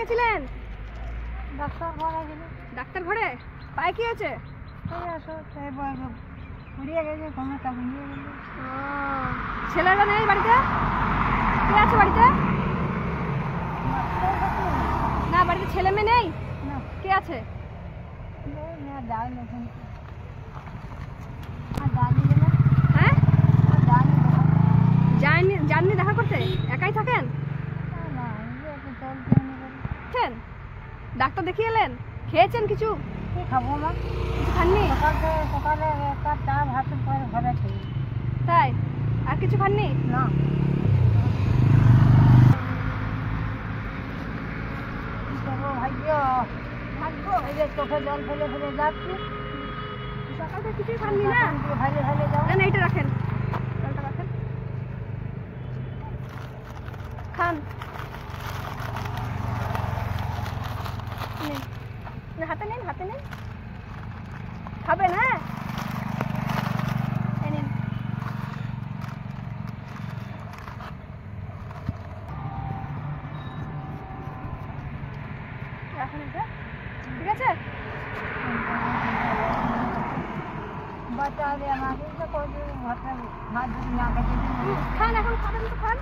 গেছিলেন? ডাক্তার ঘরে গেল। ডাক্তার ঘরে? পায়ে কি হয়েছে? পুড়িয়ে গেছে, কোমরটা ভেঙে গেল। ছেলেরা নেই বাড়িতে? কে আছে বাড়িতে? না, বাড়িতে ছেলে মেয়ে নেই? না, কে আছে? হ্যাঁ, যাননি দেখা করতে? একাই থাকেন? ডাক্তার দেখিয়ে এলেন? খেয়েছেন কিছু? কি খাবো মা? কিছু খাননি? সকালে একটা চা ভাতের পরে ঘরে খেয়ে। তাই? আর কিছু খাননি? না। কি করবো ভাগ্য? এই যে চোখে জল ফেলে ফেলে যাচ্ছি। সকাল থেকে কিছুই খাননি না? ভাইলে ভাইলে যাও। না, এইটা রাখেন, জলটা রাখেন, খান। নিন, না, হাতে নিন, হাতে নিন, খাবেন? হ্যাঁ, এই নিন। রাখেন এটা, ঠিক আছে? বাচ্চা আমাকে ভাত যদি না খেতে খান, এখন খাবেন তো খান।